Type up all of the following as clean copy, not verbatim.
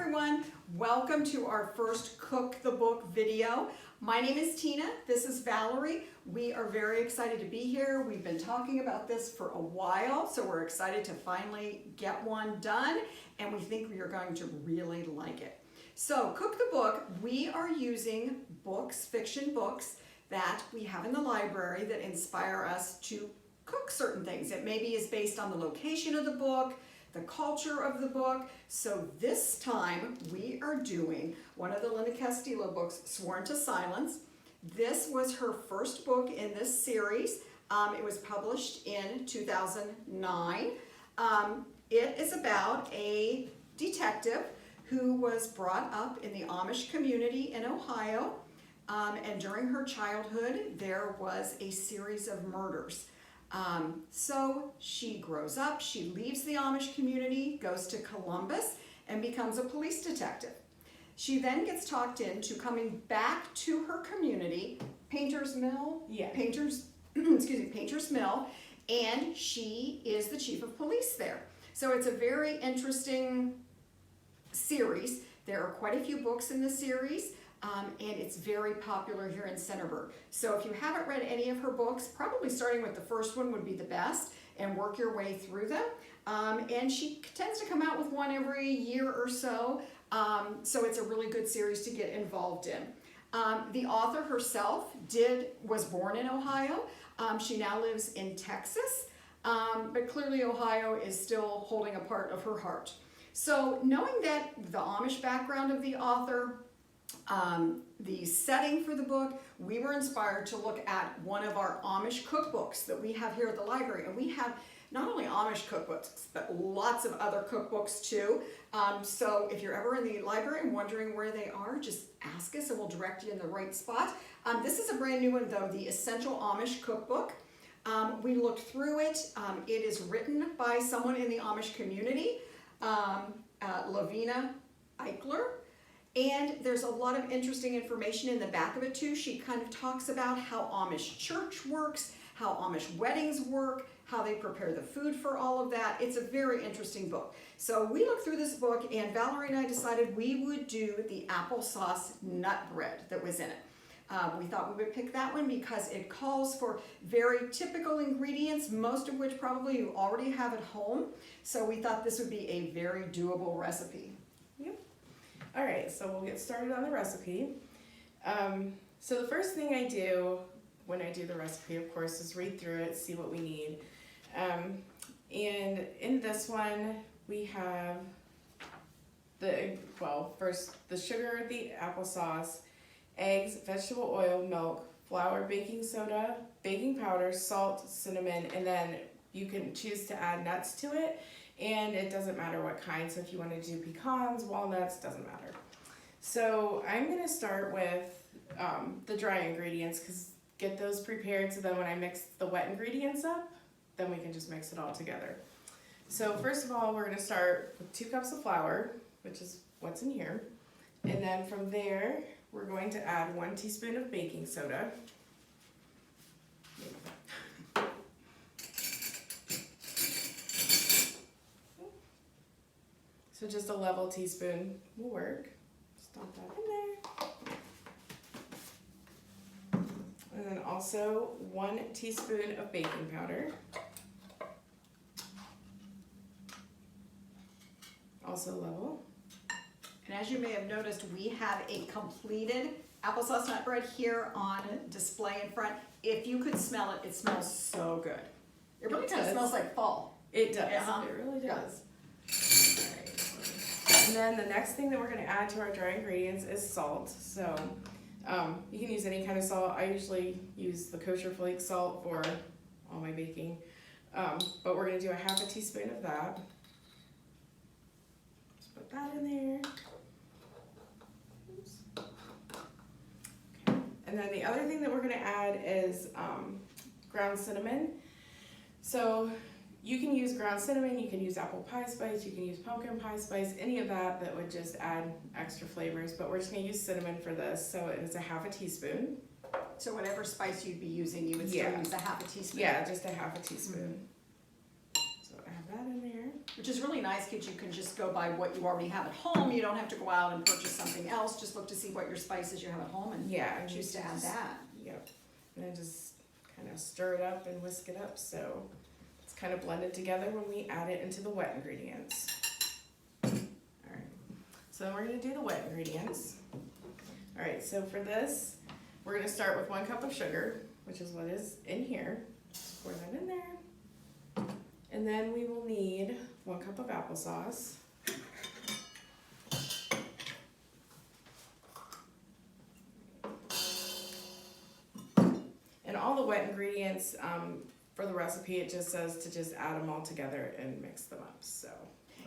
everyone, welcome to our first Cook the Book video. My name is Tina, this is Valerie. We are very excited to be here. We've been talking about this for a while, so we're excited to finally get one done, and we think we are going to really like it. So Cook the Book, we are using books, fiction books, that we have in the library that inspire us to cook certain things. It maybe is based on the location of the book, the culture of the book. So this time we are doing one of the Linda Castillo books, Sworn to Silence. This was her first book in this series. It was published in 2009. It is about a detective who was brought up in the Amish community in Ohio. And during her childhood, there was a series of murders. So she grows up, she leaves the Amish community, goes to Columbus, and becomes a police detective. She then gets talked into coming back to her community, Painter's Mill, Painter's Mill, and she is the chief of police there. So it's a very interesting series. There are quite a few books in the series. And it's very popular here in Centerburg. So if you haven't read any of her books, probably starting with the first one would be the best, and work your way through them. And she tends to come out with one every year or so. So it's a really good series to get involved in. The author herself was born in Ohio. She now lives in Texas, but clearly Ohio is still holding a part of her heart. So knowing that the Amish background of the author, the setting for the book, we were inspired to look at one of our Amish cookbooks that we have here at the library. And we have not only Amish cookbooks, but lots of other cookbooks too. So if you're ever in the library and wondering where they are, just ask us and we'll direct you in the right spot. This is a brand new one though, the Essential Amish Cookbook. We looked through it. It is written by someone in the Amish community, Lavina Eichler. And there's a lot of interesting information in the back of it too. She kind of talks about how Amish church works, how Amish weddings work, how they prepare the food for all of that. It's a very interesting book. So we looked through this book and Valerie and I decided we would do the Applesauce Nut Bread that was in it. We thought we would pick that one because it calls for very typical ingredients, most of which probably you already have at home. So we thought this would be a very doable recipe. Yep. All right, so we'll get started on the recipe. So the first thing I do when I do the recipe, of course, is read through it, see what we need. And in this one, we have first the sugar, the applesauce, eggs, vegetable oil, milk, flour, baking soda, baking powder, salt, cinnamon, and then you can choose to add nuts to it. And it doesn't matter what kind, so if you want to do pecans, walnuts, doesn't matter. So I'm going to start with the dry ingredients, because get those prepared so then when I mix the wet ingredients up, then we can just mix it all together. So first of all, we're going to start with 2 cups of flour, which is what's in here. And then from there, we're going to add 1 teaspoon of baking soda. So just a level teaspoon will work. Dump that in there. And then also 1 teaspoon of baking powder. Also level. And as you may have noticed, we have a completed applesauce nut bread here on display in front. If you could smell it, it smells so good. It really kind of smells like fall. It does. It really does. All right. And then the next thing that we're going to add to our dry ingredients is salt. So you can use any kind of salt. I usually use the kosher flake salt for all my baking. But we're going to do a 1/2 teaspoon of that. Just put that in there. Oops. Okay. And then the other thing that we're going to add is ground cinnamon. So you can use ground cinnamon, you can use apple pie spice, you can use pumpkin pie spice, any of that would just add extra flavors, but we're just going to use cinnamon for this, so it's a 1/2 teaspoon. So whatever spice you'd be using, you would still use a 1/2 teaspoon. Yeah, just a 1/2 teaspoon. So I have that in there. which is really nice because you can just go by what you already have at home. You don't have to go out and purchase something else. Just look to see what your spices you have at home and Yeah, choose to add that. Yep. And then just kind of stir it up and whisk it up so it's kind of blended together when we add it into the wet ingredients. Alright, so then we're going to do the wet ingredients. Alright, so for this, we're going to start with 1 cup of sugar, which is what is in here. Just pour that in there. And then we will need 1 cup of applesauce. And all the wet ingredients, for the recipe, it just says to just add them all together and mix them up. So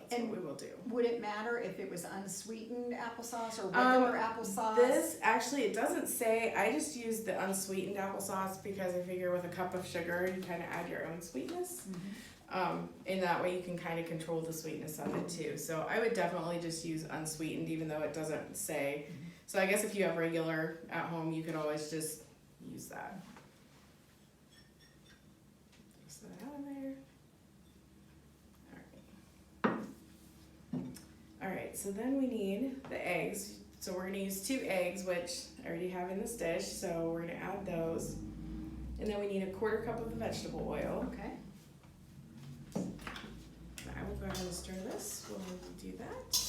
that's what we will do. Would it matter if it was unsweetened applesauce or regular applesauce? This, actually, it doesn't say. I just use the unsweetened applesauce because I figure with a cup of sugar, you kind of add your own sweetness. And that way you can kind of control the sweetness of it too. So I would definitely just use unsweetened even though it doesn't say. So I guess if you have regular at home, you could always just use that. Mix that out of there. Alright, so then we need the eggs. So we're going to use 2 eggs, which I already have in this dish. So we're going to add those. And then we need a 1/4 cup of the vegetable oil. Okay. I will go ahead and stir this while we do that.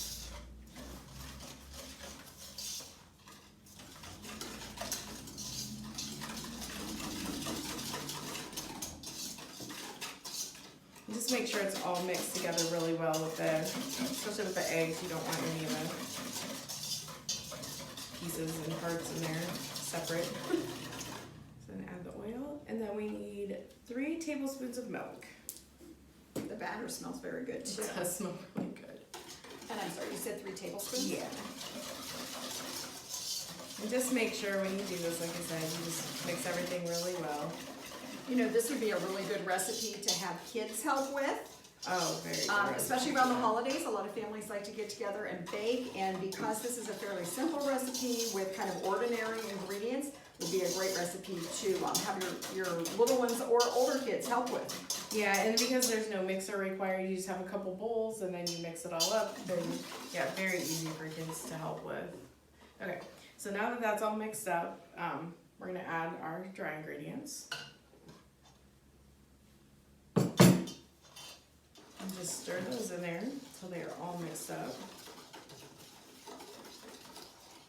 And just make sure it's all mixed together really well with the, especially with the eggs. You don't want any of the pieces and parts in there separate. So then add the oil, and then we need 3 tablespoons of milk. The batter smells very good too. It does smell really good. And I'm sorry, you said 3 tablespoons? Yeah. And just make sure when you do this, like I said, you just mix everything really well. You know, this would be a really good recipe to have kids help with. Oh, very good. Especially around the holidays, a lot of families like to get together and bake, and because this is a fairly simple recipe with kind of ordinary ingredients, would be a great recipe to have your little ones or older kids help with. Yeah, and because there's no mixer required, you just have a couple bowls and then you mix it all up. Then, yeah, very easy for kids to help with. Okay, so now that that's all mixed up, we're gonna add our dry ingredients. And just stir those in there until they are all mixed up.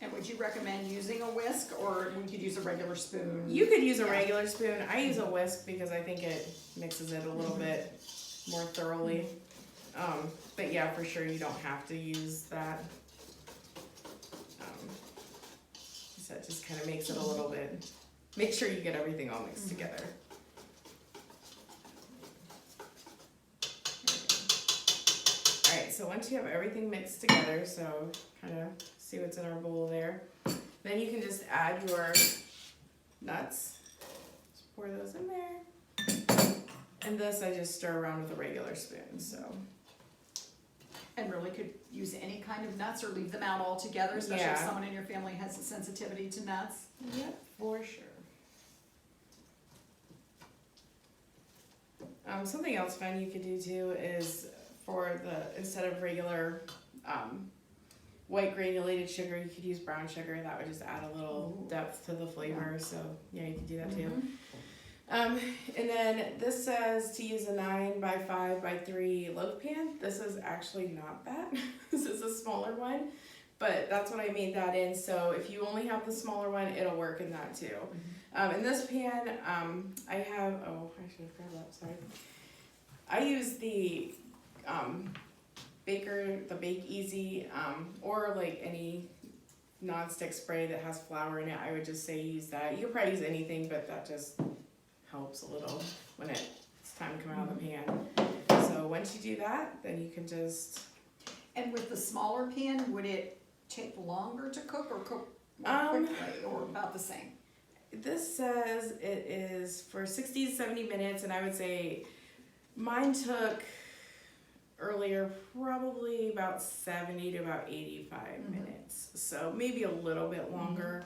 And would you recommend using a whisk, or we could use a regular spoon? You could use a regular spoon. I use a whisk because I think it mixes it a little bit more thoroughly. But yeah, for sure you don't have to use that. So it just kind of makes it a little bit, make sure you get everything all mixed together. Alright, so once you have everything mixed together, so kind of see what's in our bowl there, then you can just add your nuts. Just pour those in there. And this I just stir around with a regular spoon, so. And really could use any kind of nuts or leave them out altogether, especially if Yeah. someone in your family has a sensitivity to nuts. Yep, for sure. Something else fun you could do too is for the, instead of regular white granulated sugar, you could use brown sugar. That would just add a little depth to the flavor. So yeah, you could do that too. And then this says to use a 9x5x3 loaf pan. This is actually not that. This is a smaller one, but that's what I made that in. So if you only have the smaller one, it'll work in that too. In this pan, I have, oh, I should have grabbed that, sorry. I use the Bake Easy, or like any non-stick spray that has flour in it. I would just say use that. You could probably use anything, but that just helps a little when it's time to come out of the pan. So once you do that, then you can just... And with the smaller pan, would it take longer to cook or cook more quickly, or about the same? This says it is for 60 to 70 minutes, and I would say mine took earlier probably about 70 to about 85 minutes. So maybe a little bit longer.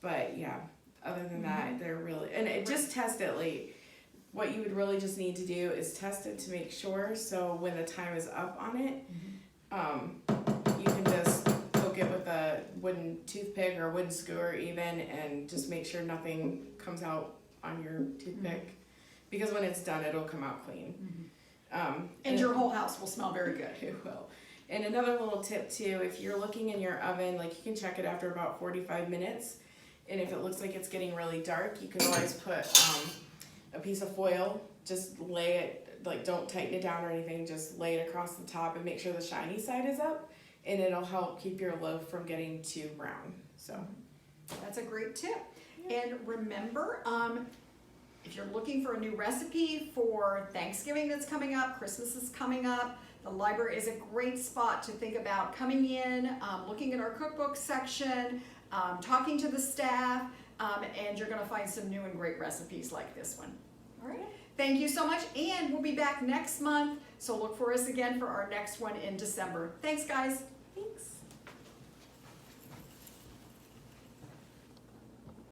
But yeah, other than that, they're really, and it just test it like what you would really just need to do is test it to make sure, so when the time is up on it, you can just poke it with a wooden toothpick or a wooden skewer even, and just make sure nothing comes out on your toothpick, because when it's done, it'll come out clean. And your whole house will smell very good. It will. And another little tip too, if you're looking in your oven, like you can check it after about 45 minutes, and if it looks like it's getting really dark, you can always put a piece of foil, just lay it, like don't tighten it down or anything, just lay it across the top and make sure the shiny side is up, and it'll help keep your loaf from getting too brown. So that's a great tip. And remember, if you're looking for a new recipe for Thanksgiving that's coming up, Christmas is coming up, the library is a great spot to think about coming in, looking at our cookbook section, talking to the staff, and you're going to find some new and great recipes like this one. All right. Thank you so much, and we'll be back next month, so look for us again for our next one in December. Thanks, guys. thanks.